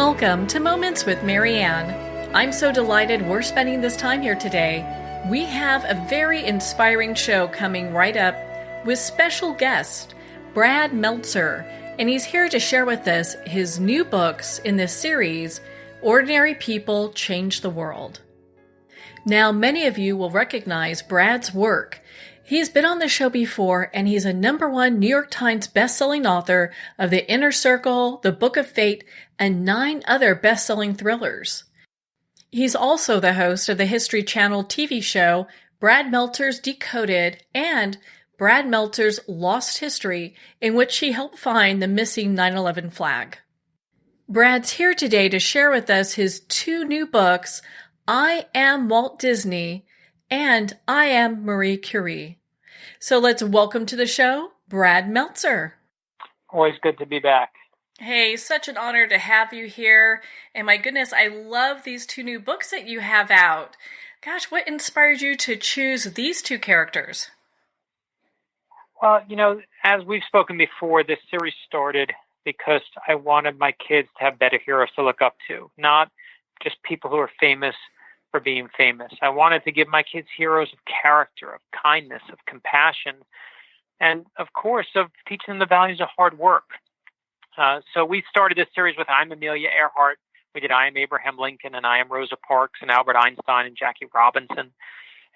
Welcome to Moments with Marianne. I'm so delighted we're spending this time here today. We have a very inspiring show coming right up with special guest, Brad-Meltzer, and he's here to share with us his new books in this series, Ordinary People Change the World. Now, many of you will recognize Brad's work. He's been on the show before, and he's a #1 New York Times bestselling author of The Inner Circle, The Book of Fate, and 9 other best-selling thrillers. He's also the host of the History Channel TV show Brad Meltzer's Decoded and Brad Meltzer's Lost History, in which he helped find the missing 9/11 flag. Brad's here today to share with us his 2 new books, I Am Walt Disney and I Am Marie Curie. So let's welcome to the show, Brad Meltzer. Always good to be back. Hey, such an honor to have you here. And my goodness, I love these 2 new books that you have out. Gosh, what inspired you to choose these 2 characters? Well, as we've spoken before, this series started because I wanted my kids to have better heroes to look up to, not just people who are famous for being famous. I wanted to give my kids heroes of character, of kindness, of compassion, and of course, of teaching them the values of hard work. So we started this series with I'm Amelia Earhart. We did I Am Abraham Lincoln and I Am Rosa Parks and Albert Einstein and Jackie Robinson.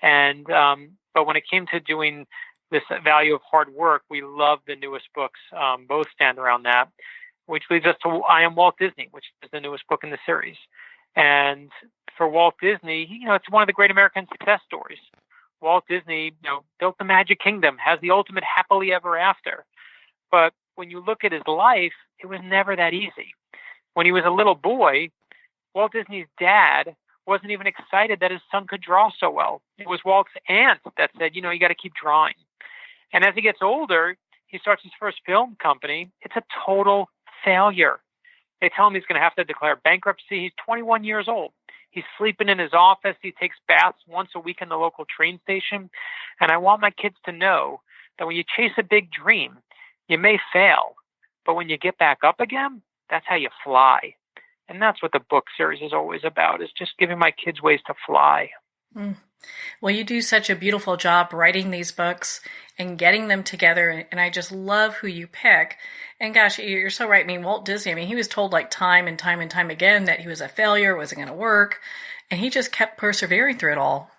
And but when it came to doing this value of hard work, we love the newest books. Both stand around that, which leads us to I Am Walt Disney, which is the newest book in the series. And for Walt Disney, it's one of the great American success stories. Walt Disney, built the Magic Kingdom, has the ultimate happily ever after. But when you look at his life, it was never that easy. When he was a little boy, Walt Disney's dad wasn't even excited that his son could draw so well. It was Walt's aunt that said, you got to keep drawing. And as he gets older, he starts his first film company. It's a total failure. They tell him he's going to have to declare bankruptcy. He's 21 years old. He's sleeping in his office. He takes baths once a week in the local train station. And I want my kids to know that when you chase a big dream, you may fail, but when you get back up again, that's how you fly. And that's what the book series is always about, is just giving my kids ways to fly. Well, you do such a beautiful job writing these books and getting them together, and I just love who you pick. And gosh, you're so right. I mean, Walt Disney, he was told time and time again that he was a failure, wasn't going to work, and he just kept persevering through it all.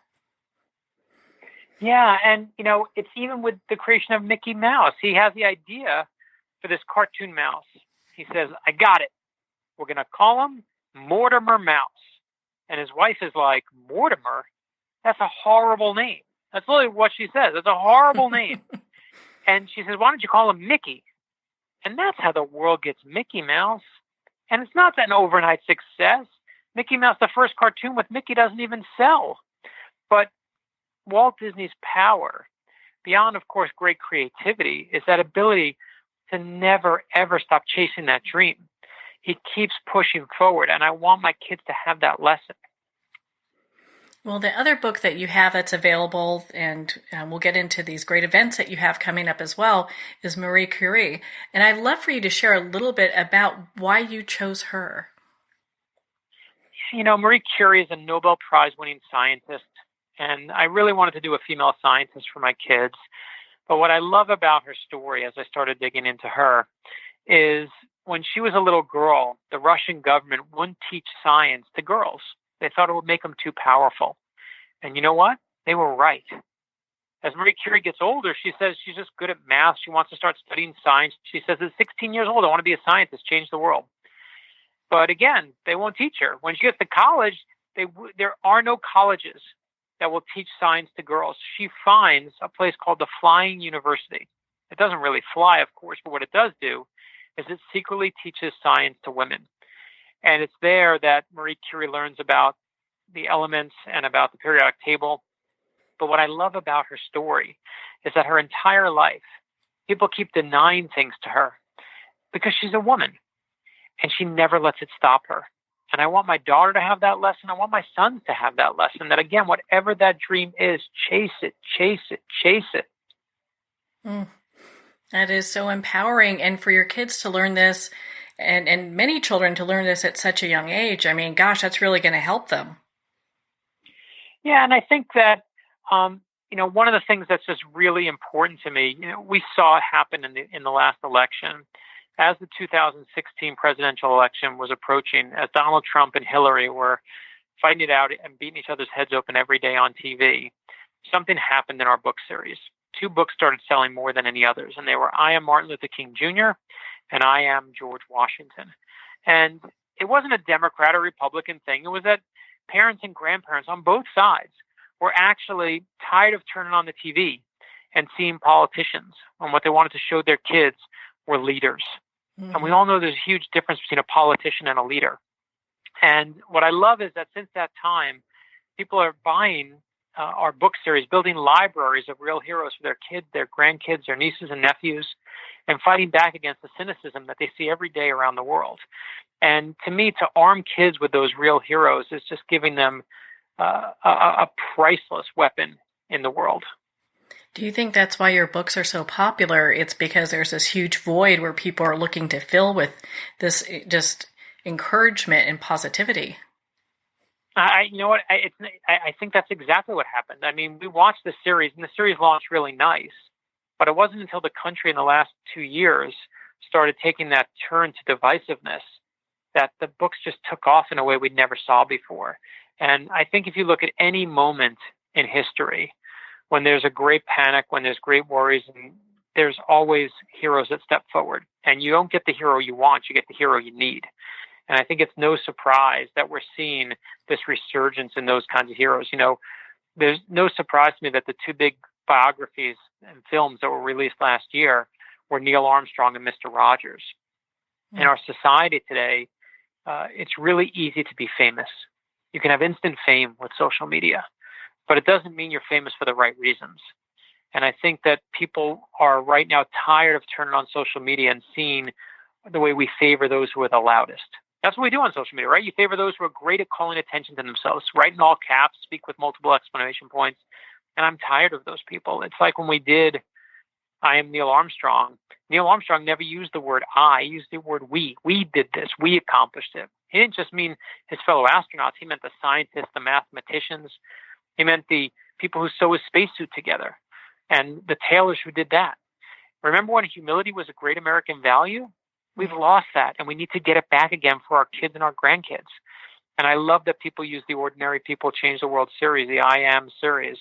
Yeah, and, it's even with the creation of Mickey Mouse. He has the idea for this cartoon mouse. He says, I got it. We're going to call him Mortimer Mouse. And his wife is like, Mortimer? That's a horrible name. That's literally what she says. It's a horrible name. And she says, why don't you call him Mickey? And that's how the world gets Mickey Mouse. And it's not an overnight success. Mickey Mouse, the first cartoon with Mickey, doesn't even sell. But Walt Disney's power, beyond, of course, great creativity, is that ability to never, ever stop chasing that dream. He keeps pushing forward, and I want my kids to have that lesson. Well, the other book that you have that's available, and we'll get into these great events that you have coming up as well, is Marie Curie. And I'd love for you to share a little bit about why you chose her. Marie Curie is a Nobel Prize-winning scientist. And I really wanted to do a female scientist for my kids. But what I love about her story, as I started digging into her, is when she was a little girl, the Russian government wouldn't teach science to girls. They thought it would make them too powerful. And you know what? They were right. As Marie Curie gets older, she says she's just good at math. She wants to start studying science. She says at 16 years old, I want to be a scientist, change the world. But again, they won't teach her. When she gets to college, there are no colleges that will teach science to girls. She finds a place called the Flying University. It doesn't really fly, of course, but what it does do is it secretly teaches science to women. And it's there that Marie Curie learns about the elements and about the periodic table. But what I love about her story is that her entire life, people keep denying things to her because she's a woman, and she never lets it stop her. And I want my daughter to have that lesson. I want my sons to have that lesson, that again, whatever that dream is, chase it, chase it, chase it. That is so empowering. And for your kids to learn this and many children to learn this at such a young age. I mean, gosh, that's really going to help them. Yeah, and I think that one of the things that's just really important to me, we saw it happen in the last election, as the 2016 presidential election was approaching, as Donald Trump and Hillary were fighting it out and beating each other's heads open every day on TV. Something happened in our book series. Two books started selling more than any others, and they were I Am Martin Luther King Jr. and I Am George Washington. And it wasn't a Democrat or Republican thing. It was that parents and grandparents on both sides were actually tired of turning on the TV and seeing politicians, and what they wanted to show their kids were leaders. Mm-hmm. And we all know there's a huge difference between a politician and a leader. And what I love is that since that time, people are buying our book series, building libraries of real heroes for their kids, their grandkids, their nieces and nephews, and fighting back against the cynicism that they see every day around the world. And to me, to arm kids with those real heroes is just giving them a priceless weapon in the world. Do you think that's why your books are so popular? It's because there's this huge void where people are looking to fill with this just encouragement and positivity. I think that's exactly what happened. I mean, we watched the series, and the series launched really nice, but it wasn't until the country in the last 2 years started taking that turn to divisiveness that the books just took off in a way we never saw before. And I think if you look at any moment in history, when there's a great panic, when there's great worries, and there's always heroes that step forward. And you don't get the hero you want, you get the hero you need. And I think it's no surprise that we're seeing this resurgence in those kinds of heroes. There's no surprise to me that the two big biographies and films that were released last year were Neil Armstrong and Mr. Rogers. Mm-hmm. In our society today, it's really easy to be famous. You can have instant fame with social media, but it doesn't mean you're famous for the right reasons. And I think that people are right now tired of turning on social media and seeing the way we favor those who are the loudest. That's what we do on social media, right? You favor those who are great at calling attention to themselves, write in all caps, speak with multiple exclamation points. And I'm tired of those people. It's like when we did I Am Neil Armstrong. Neil Armstrong never used the word I, he used the word we. We did this. We accomplished it. He didn't just mean his fellow astronauts. He meant the scientists, the mathematicians. He meant the people who sew his spacesuit together and the tailors who did that. Remember when humility was a great American value? We've lost that, and we need to get it back again for our kids and our grandkids. And I love that people use the Ordinary People Change the World series, the I Am series,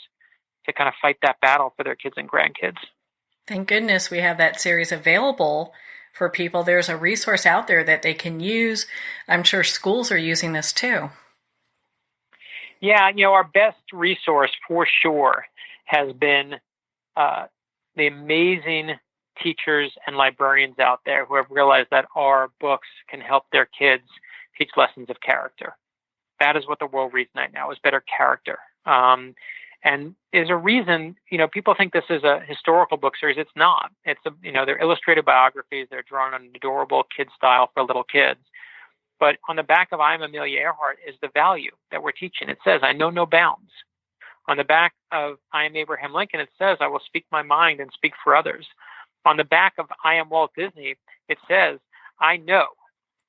to kind of fight that battle for their kids and grandkids. Thank goodness we have that series available for people. There's a resource out there that they can use. I'm sure schools are using this too. Yeah, our best resource for sure has been the amazing teachers and librarians out there who have realized that our books can help their kids teach lessons of character. That is what the world reads right now, is better character. And there's a reason, people think this is a historical book series. It's not. They're illustrated biographies. They're drawn on adorable kid style for little kids. But on the back of I Am Amelia Earhart is the value that we're teaching. It says, I know no bounds. On the back of I Am Abraham Lincoln, it says, I will speak my mind and speak for others. On the back of I Am Walt Disney, it says, I know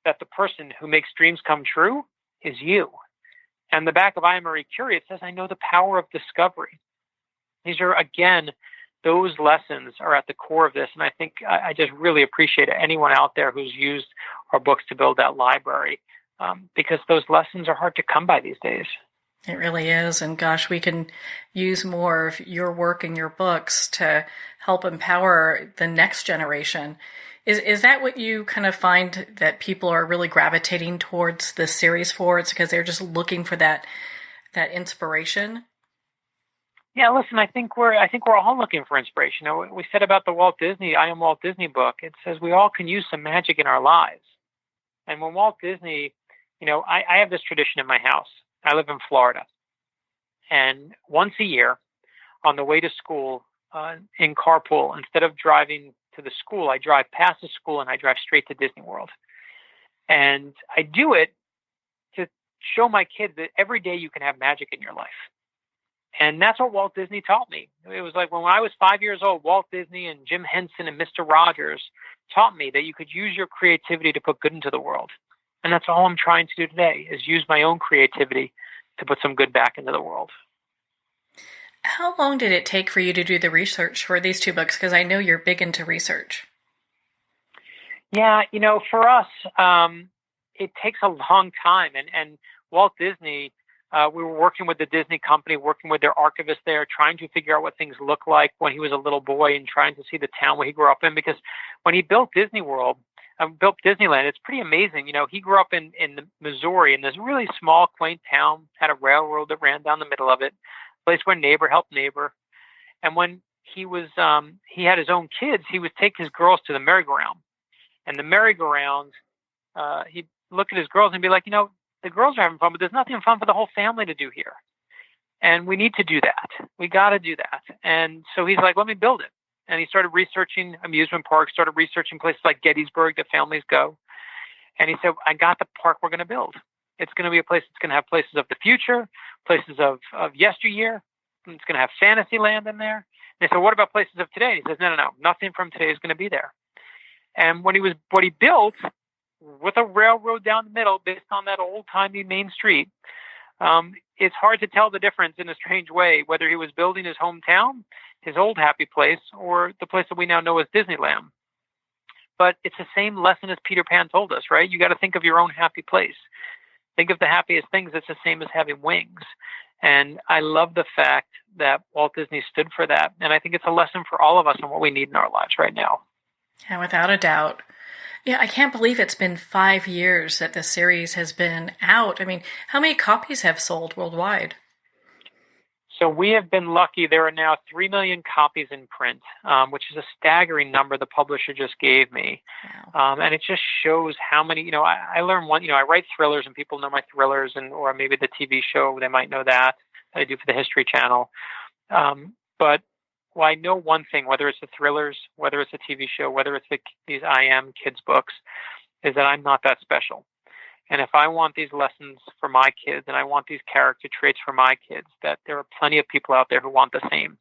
that the person who makes dreams come true is you. And the back of I Am Marie Curie, it says, I know the power of discovery. These are, again, those lessons are at the core of this. And I think I just really appreciate anyone out there who's used our books to build that library, because those lessons are hard to come by these days. It really is. And gosh, we can use more of your work and your books to help empower the next generation. Is that what you kind of find that people are really gravitating towards this series for? It's because they're just looking for that inspiration? Yeah, listen, I think we're all looking for inspiration. We said about the Walt Disney, I Am Walt Disney book, it says we all can use some magic in our lives. And when Walt Disney, I have this tradition in my house. I live in Florida. And once a year, on the way to school, in carpool, instead of driving to the school, I drive past the school and I drive straight to Disney World. And I do it to show my kids that every day you can have magic in your life. And that's what Walt Disney taught me. It was like when I was 5 years old, Walt Disney and Jim Henson and Mr. Rogers taught me that you could use your creativity to put good into the world. And that's all I'm trying to do today, is use my own creativity to put some good back into the world. How long did it take for you to do the research for these two books? Because I know you're big into research. Yeah, for us, it takes a long time. And Walt Disney, we were working with the Disney company, working with their archivist there, trying to figure out what things look like when he was a little boy and trying to see the town where he grew up in. Because when he built Disney World, built Disneyland, it's pretty amazing. He grew up in Missouri in this really small, quaint town, had a railroad that ran down the middle of it, a place where neighbor helped neighbor. And when he had his own kids, he would take his girls to the merry-go-round. And the merry-go-round, he'd look at his girls and be like, the girls are having fun, but there's nothing fun for the whole family to do here. And we need to do that. We got to do that. And so he's like, let me build it. And he started researching amusement parks, started researching places like Gettysburg that families go. And he said, I got the park we're going to build. It's going to be a place that's going to have places of the future, places of yesteryear. It's going to have Fantasyland in there. And they said, what about places of today? And he says, no. Nothing from today is going to be there. And what he built with a railroad down the middle based on that old-timey main street, it's hard to tell the difference in a strange way, whether he was building his hometown, his old happy place, or the place that we now know as Disneyland. But it's the same lesson as Peter Pan told us, right? You got to think of your own happy place. Think of the happiest things. It's the same as having wings. And I love the fact that Walt Disney stood for that. And I think it's a lesson for all of us on what we need in our lives right now. Yeah, without a doubt. Yeah, I can't believe it's been 5 years that the series has been out. I mean, how many copies have sold worldwide? So we have been lucky. There are now 3 million copies in print, which is a staggering number the publisher just gave me. Wow. And it just shows how many, I learned one, I write thrillers and people know my thrillers or maybe the TV show, they might know that I do for the History Channel. But I know one thing, whether it's the thrillers, whether it's a TV show, whether it's these I Am kids books, is that I'm not that special. And if I want these lessons for my kids and I want these character traits for my kids, that there are plenty of people out there who want the same.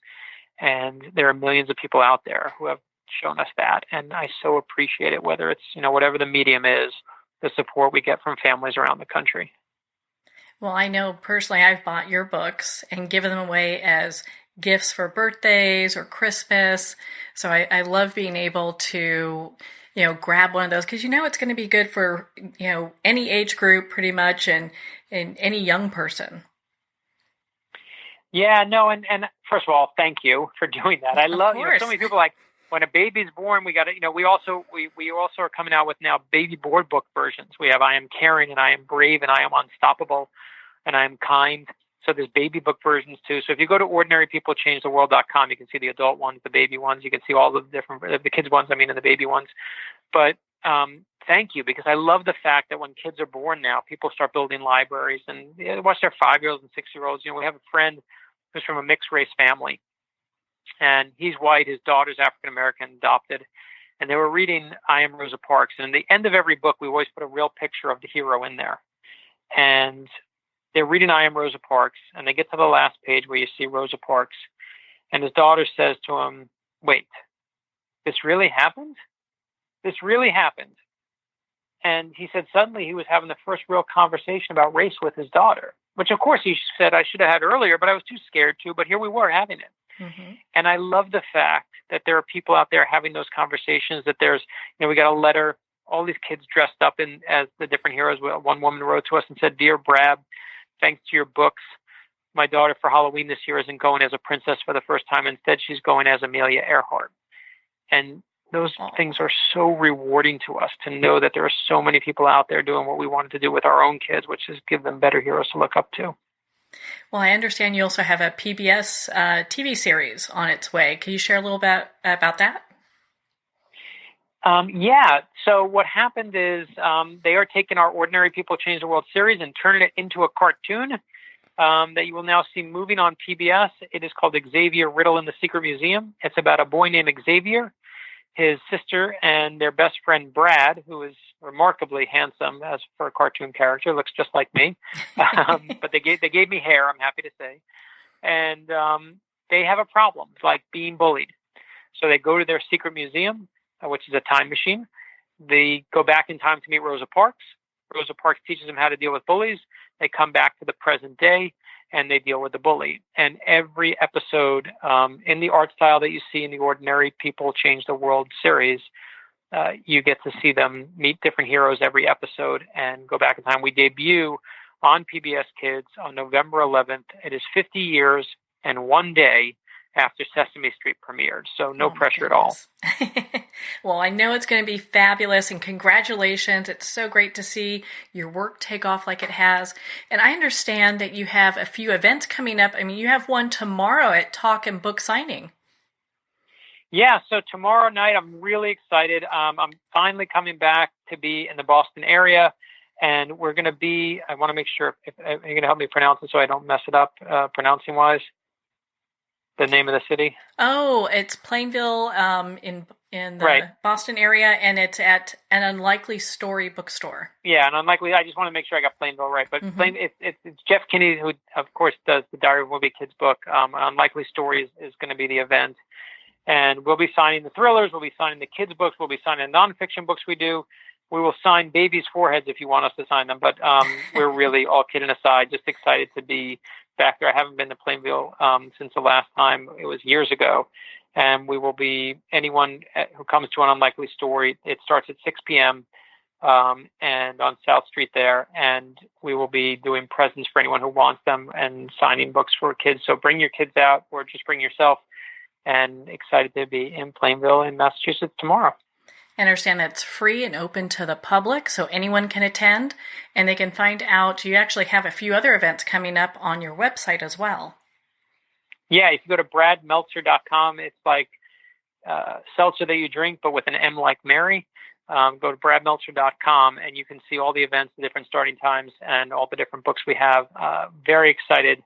And there are millions of people out there who have shown us that. And I so appreciate it, whether it's, whatever the medium is, the support we get from families around the country. Well, I know personally I've bought your books and given them away as gifts for birthdays or Christmas. So I love being able to, grab one of those because it's going to be good for, any age group pretty much and any young person. Yeah, no. And first of all, thank you for doing that. I love, so many people like when a baby's born, we got to, we also are coming out with now baby board book versions. We have I Am Caring and I Am Brave and I Am Unstoppable and I Am Kind. So there's baby book versions too. So if you go to ordinarypeoplechangetheworld.com, you can see the adult ones, the baby ones. You can see all the different, the kids ones, and the baby ones. But thank you, because I love the fact that when kids are born now, people start building libraries and watch their 5-year-olds and 6-year-olds. We have a friend who's from a mixed race family, and he's white. His daughter's African American, adopted, and they were reading I Am Rosa Parks. And at the end of every book, we always put a real picture of the hero in there, and they're reading I Am Rosa Parks, and they get to the last page where you see Rosa Parks, and his daughter says to him, wait, this really happened? This really happened. And he said suddenly he was having the first real conversation about race with his daughter, which of course he said I should have had earlier, but I was too scared to, but here we were having it. Mm-hmm. And I love the fact that there are people out there having those conversations, that there's, we got a letter, all these kids dressed up as the different heroes. One woman wrote to us and said, Dear Brad, thanks to your books, my daughter for Halloween this year isn't going as a princess for the first time. Instead, she's going as Amelia Earhart. And those things are so rewarding to us to know that there are so many people out there doing what we wanted to do with our own kids, which is give them better heroes to look up to. Well, I understand you also have a PBS TV series on its way. Can you share a little bit about that? Yeah. So what happened is they are taking our Ordinary People Change the World series and turning it into a cartoon that you will now see moving on PBS. It is called Xavier Riddle in the Secret Museum. It's about a boy named Xavier, his sister, and their best friend Brad, who is remarkably handsome as for a cartoon character, looks just like me. But they gave me hair, I'm happy to say. and they have a problem, like being bullied. So they go to their secret museum, which is a time machine. They go back in time to meet Rosa Parks. Rosa Parks teaches them how to deal with bullies. They come back to the present day, and they deal with the bully. And every episode, in the art style that you see in the Ordinary People Change the World series, you get to see them meet different heroes every episode and go back in time. We debut on PBS Kids on November 11th. It is 50 years and 1 day after Sesame Street premiered, so no pressure at all. Well, I know it's going to be fabulous, and congratulations. It's so great to see your work take off like it has. And I understand that you have a few events coming up. I mean, you have one tomorrow at Talk and Book Signing. Yeah, so tomorrow night I'm really excited. I'm finally coming back to be in the Boston area, and we're going to be, I want to make sure, if you're going to help me pronounce it so I don't mess it up pronouncing-wise. The name of the city? Oh, it's Plainville in the Boston area, and it's at an Unlikely Story bookstore. Yeah, an Unlikely. I just want to make sure I got Plainville right. But it's Jeff Kinney, who, of course, does the Diary of a Wimpy Kids book. Unlikely Story is going to be the event. And we'll be signing the thrillers. We'll be signing the kids' books. We'll be signing the nonfiction books we do. We will sign babies' foreheads if you want us to sign them. But we're really, all kidding aside, just excited to be back there. I haven't been to Plainville since the last time. It was years ago. And we will be, anyone who comes to an Unlikely Story, it starts at 6 p.m. And on South Street there. And we will be doing presents for anyone who wants them and signing books for kids. So bring your kids out or just bring yourself. And excited to be in Plainville in Massachusetts tomorrow. I understand that's free and open to the public, so anyone can attend, and they can find out. You actually have a few other events coming up on your website as well. Yeah, if you go to brad-meltzer.com, it's like seltzer that you drink, but with an M like Mary. Go to brad-meltzer.com, and you can see all the events, the different starting times, and all the different books we have. Very excited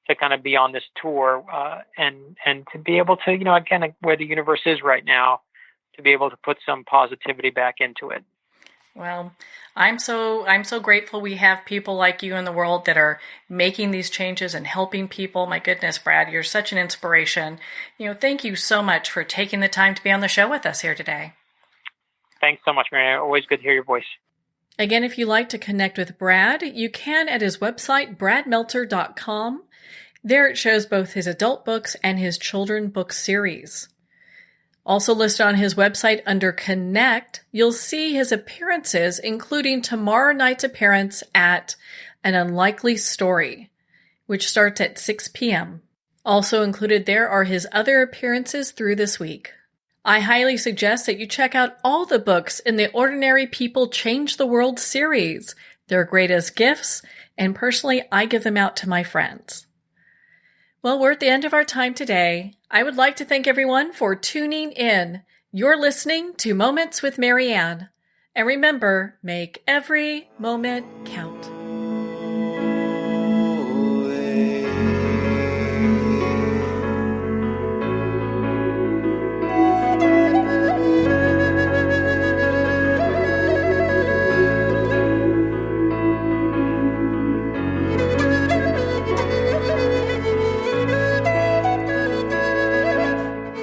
to kind of be on this tour and to be able to, again, where the universe is right now, to be able to put some positivity back into it. Well, I'm so grateful we have people like you in the world that are making these changes and helping people. My goodness, Brad, you're such an inspiration. Thank you so much for taking the time to be on the show with us here today. Thanks so much, Marianne. Always good to hear your voice. Again, if you'd like to connect with Brad, you can at his website, brad-meltzer.com. There it shows both his adult books and his children book series. Also listed on his website under Connect, you'll see his appearances, including tomorrow night's appearance at An Unlikely Story, which starts at 6 p.m. Also included there are his other appearances through this week. I highly suggest that you check out all the books in the Ordinary People Change the World series. They're great as gifts, and personally, I give them out to my friends. Well, we're at the end of our time today. I would like to thank everyone for tuning in. You're listening to Moments with Marianne. And remember, make every moment count.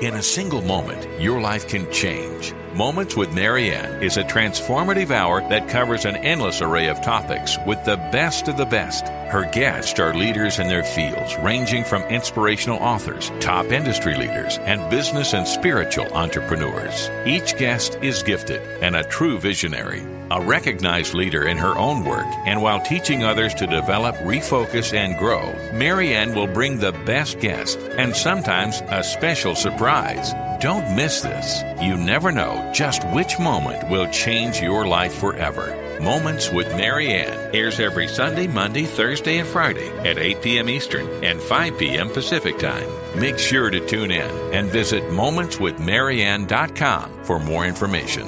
In a single moment, your life can change. Moments with Marianne is a transformative hour that covers an endless array of topics with the best of the best. Her guests are leaders in their fields, ranging from inspirational authors, top industry leaders, and business and spiritual entrepreneurs. Each guest is gifted and a true visionary, a recognized leader in her own work, and while teaching others to develop, refocus, and grow, Marianne will bring the best guest and sometimes a special surprise. Don't miss this. You never know just which moment will change your life forever. Moments with Marianne airs every Sunday, Monday, Thursday, and Friday at 8 p.m. Eastern and 5 p.m. Pacific Time. Make sure to tune in and visit momentswithmarianne.com for more information.